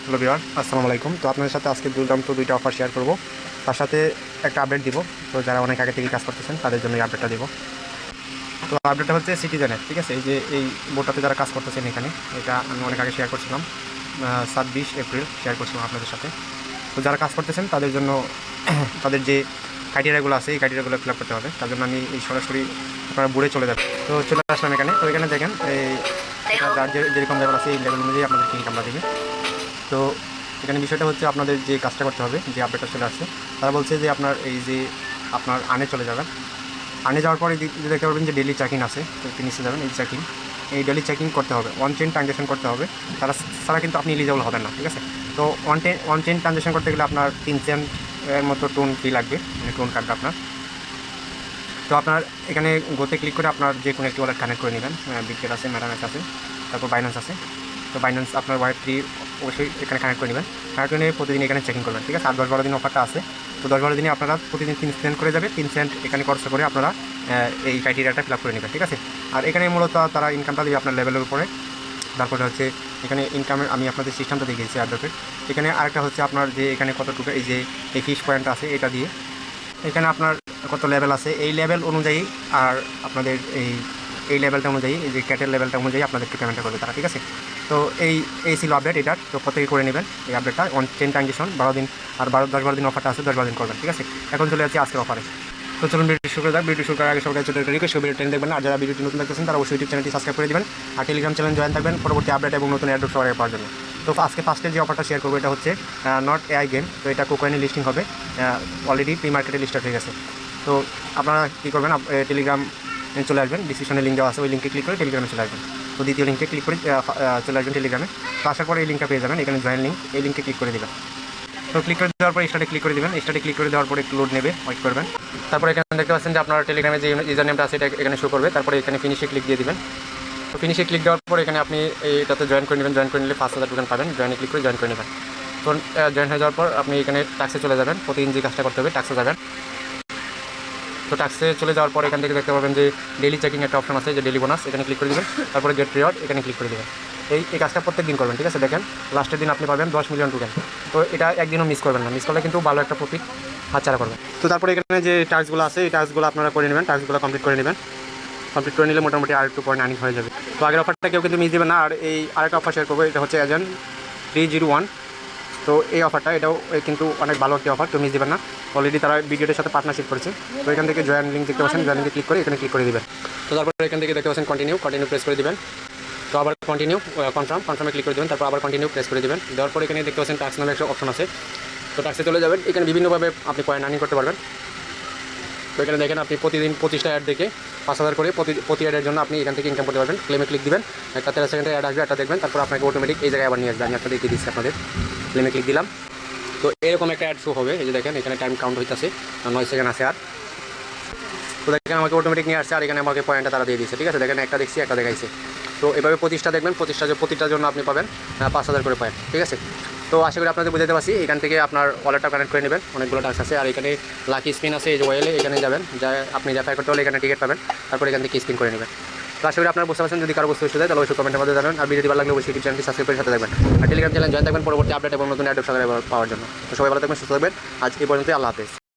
Hello viewer, আসসালামু আলাইকুম। তো আপনাদের সাথে আজকে দুর্দান্ত দুইটা অফার শেয়ার করব, তার সাথে একটা আপডেট দিব। তো যারা অনেক আগে থেকে কাজ করতেছেন তাদের জন্য এই আপডেটটা দিব। তো আপডেটটা হচ্ছে সিটিজেনের, ঠিক আছে? এই যে এই বোর্ডটাতে যারা কাজ করতেছেন এখানে, এটা আমি অনেক আগে শেয়ার করছিলাম, 26 এপ্রিল শেয়ার করছিলাম আপনাদের সাথে। তো যারা কাজ করতেছেন তাদের জন্য তাদের যে ক্রাইটেরিয়াগুলো আছে এই ক্রাইটেরিয়াগুলো ফিল আপ করতে হবে। তার জন্য আমি এই সরাসরি আপনারা বোর্ডে চলে যাবেন। তো চলে আসলাম এখানে। তো এখানে দেখেন এই যার যেরকম লেভেল আছে এই লেভেল অনুযায়ী আপনাদেরকে ইনকামটা দেবে। তো এখানে বিষয়টা হচ্ছে আপনাদের যে কাজটা করতে হবে, যে আপডেটটা চলে আসছে, তারা বলছে যে আপনার এই যে আপনার আনে চলে যাবেন। আনে যাওয়ার পরে দেখতে পারবেন যে ডেলি চেকিং আছে। তো একটু নিচে যাবেন, এই ডেলি চেকিং করতে হবে, অন চেইন ট্রানজ্যাকশন করতে হবে। তারা কিন্তু আপনি এলিজিবল হবেন না, ঠিক আছে? তো অন চেইন ট্রানজ্যাকশন করতে গেলে আপনার 3 সেন্ট এর মতো টোন ফি লাগবে, মানে টোন কাটবে আপনার। তো আপনার এখানে গোতে ক্লিক করে আপনার যে কোনো একটি ওয়ালেট কানেক্ট করে নেবেন। বিটগেট আছে, মেটামেক্স আছে, তারপর বাইন্যান্স আছে। তো বাইন্যান্স আপনার ওয়াইপ3 অবশ্যই এখানে কানেক্ট করে নেবেন। কানেক্ট করে নিয়ে প্রতিদিন এখানে চেকিং করবেন, ঠিক আছে? 8-10-12 দিন অফারটা আছে। তো 10-12 দিনে আপনারা প্রতিদিন 3 সেন্ট করে যাবে, 3 সেন্ট এখানে খরচ করে আপনারা এই ক্রাইটেরিয়াটা ফিল আপ করে নেবেন, ঠিক আছে? আর এখানে মূলত তারা ইনকামটা দেবে আপনার লেভেলের উপরে। তারপরে হচ্ছে এখানে ইনকামের আমি আপনাদের সিস্টেমটা দিয়ে গেছি অ্যাডভোকেট। এখানে আরেকটা হচ্ছে আপনার যে এখানে কতটুকু এই যে এই ফিশ পয়েন্ট আছে এটা দিয়ে এখানে আপনার কত লেভেল আছে এই লেভেল অনুযায়ী, আর আপনাদের এই লেভেলটা অনুযায়ী, এই যে ক্যাটের লেভেলটা অনুযায়ী আপনাদেরকে পেমেন্টটা করবে তারা, ঠিক আছে? তো এই ছিল আপডেট এটার। তো প্রত্যেকে করে নেবেন এই আপডেটটা। অন চেইন ট্রানজ্যাকশন 12 দিন, আর 10-12 দিন অফারটা আছে, 10-12 দিন করবেন, ঠিক আছে? এখন চলে যাচ্ছি আজকের অফারে। তো চলুন ভিডিও শুরু করে যাক। ভিডিও শুরু করার আগে সবাই ছোটো রিকোয়েস্ট, ভিডিও ট্রেন দেখবেন। আর যারা ভিডিওটি নতুন দেখতেছেন তারা অবশ্যই ইউটিউব চ্যানেলটি সাবস্ক্রাইব করে দেবেন, আর টেলিগ্রাম চ্যানেল জয়েন থাকবেন পরবর্তী আপডেট এবং নতুন অ্যাড্রপ সবার পাওয়ার জন্য। তো আজকে ফার্স্টে যে অফারটা শেয়ার করবো এটা হচ্ছে নট এআই গেম। তো এটা কোকয়েনে লিস্টিং হবে, অলরেডি প্রি মার্কেটে লিস্টার হয়ে গেছে। তো আপনারা কী করবেন, টেলিগ্রাম চলে আসবেন, ডিসক্রিপশনে লিঙ্ক দেওয়া আছে, ওই লিঙ্কে ক্লিক করে টেলিগ্রামে চলে আসবেন। তো দ্বিতীয় লিঙ্কে ক্লিক করে চলে আসবেন টেলিগ্রামে। তো আসার পরে এই লিঙ্কটা পেয়ে যাবেন, এখানে জয়েন লিঙ্ক, এই লিঙ্কে ক্লিক করে দেবেন। তো ক্লিক করে দেওয়ার পরে স্টার্টে ক্লিক করে দেবেন। স্টার্টে ক্লিক করে দেওয়ার পরে একটু লোড নেবে, ওয়েট করবেন। তারপরে এখানে দেখতে পাচ্ছেন যে আপনার টেলিগ্রামে যে ইউজার নেমটা আছে এটা এখানে শো করবে। তারপরে এখানে ফিনিশে ক্লিক দিয়ে দিবেন। তো ফিনিশে ক্লিক দেওয়ার পর এখানে আপনি এইটাতে জয়েন করে নেবেন। জয়েন করে নিলে 5000 টোকেন পাবেন। জয়েনে ক্লিক করে জয়েন করে নেবেন। তো জয়েন হয়ে যাওয়ার পর আপনি এখানে টাক্সে চলে যাবেন। প্রতিদিন যে কাজটা করতে হবে টাক্সে যাবেন। তো টাক্সে চলে যাওয়ার পর এখান থেকে দেখতে পাবেন যে ডেলি চেকিং একটা অপশন আছে, যে ডেলি বোনাস, এখানে ক্লিক করে দেবেন। তারপরে গেট রিওয়ার্ড এখানে ক্লিক করে দেবেন। এই কাজটা প্রত্যেক দিন করবেন, ঠিক আছে? দেখেন লাস্টের দিন আপনি পাবেন 10 মিলিয়ন টোকেন। তো এটা একদিনও মিস করবেন না, মিস করলে কিন্তু ভালো একটা প্রফিট হাতছাড়া করবেন। তো তারপরে এখানে যে টাস্কগুলো আছে এই টাস্কগুলো আপনারা করে নেবেন, টাস্কগুলো কমপ্লিট করে নেবেন। কমপ্লিট করে নিলে মোটামুটি আর একটু পয়েন্ট আর্নিং হয়ে যাবে। তো আগের অফারটা কেউ কিন্তু মিস দেবেন না। আর এই আরেকটা অফার শেয়ার করবো, এটা হচ্ছে এজেন্ট 301। তো এই অফারটা এটাও কিন্তু অনেক ভালো একটা অফার, তো মিস দেবেন না। অলরেডি তারা ভিডিওটার সাথে পার্টনারশিপ করেছে। তো এখান থেকে জয়েন লিঙ্ক দেখতে পাচ্ছেন, জয়েন লিঙ্কে ক্লিক করে এখানে ক্লিক করে দেবেন। তো তারপরে এখান থেকে দেখতে পাচ্ছেন কন্টিনিউ প্রেস করে দেবেন। তো আবার কন্টিনিউ কনফার্মে ক্লিক করে দেবেন। তারপর আবার কন্টিনিউ প্রেস করে দেবেন। দেওয়ার পর এখানে দেখতে পাচ্ছেন টাস্ক নামে একটা অপশন আছে। তো টাস্কে চলে যাবেন। এখানে বিভিন্নভাবে আপনি পয়েন্ট আর্নিং করতে পারবেন। তো এখানে দেখেন আপনি প্রতিদিন 25টা অ্যাড দেখে 5000 করে প্রতি অ্যাডের জন্য আপনি এখান থেকে ইনকাম করতে পারবেন। ক্লেমে ক্লিক দিবেন, একটা 13 সেকেন্ডের অ্যাড আসবে, একটা দেখবেন। তারপর আপনাকে অটোমেটিক এই জায়গায় আবার নিয়ে আসবে। আমি একটা দেখিয়ে দিচ্ছি আপনাদের। ক্লেমে ক্লিক দিলাম। তো এরকম একটা অ্যাড শো হবে, এই যে দেখেন এখানে টাইম কাউন্ট হইতেছে, 9 সেকেন্ড আছে। আর তো দেখেন আমাকে অটোমেটিক নিয়ে আসছে, আর এখানে আমাকে পয়েন্টটা তারা দিয়ে দিচ্ছে, ঠিক আছে? দেখেন একটা দেখছি, একটা দেখাইছে। তো এভাবে 25টা দেখবেন, প্রতিটার জন্য আপনি পাবেন 5000 করে পয়েন্ট, ঠিক আছে? তো আশা করি আপনাদের বুঝাতে পারছি। এখান থেকে আপনার ওয়ালেটটা কানেক্ট করে নেবেন, অনেকগুলো টাস্ক আছে। আর এখানে লাকি স্পিন আছে, এই যে ওয়েলে এখানে যাবেন, যা আপনি রেফার করতে হলে এখানে টিকিট পাবেন। তারপর এখান থেকে স্পিন করে নেবেন। তো আশা করি আপনারা বুঝতে পারছেন। যদি কারো বুঝতে অসুবিধা হয় তাহলে অবশ্যই কমেন্টের মধ্যে জানাবেন। আর ভিডিওটি ভালো লাগলে অবশ্যই ইউটিউব চ্যানেলটি সাবস্ক্রাইব করে সাথে থাকবেন, আর টেলিগ্রাম চ্যানেল জয়েন থাকবেন পরবর্তী আপডেট এবং নতুন অ্যাড্রপ পাওয়ার জন্য। তো সবাই ভালো থাকবেন, সুস্থ থাকবেন। আজ এই পর্যন্তই, আল্লাহ হাফেজ।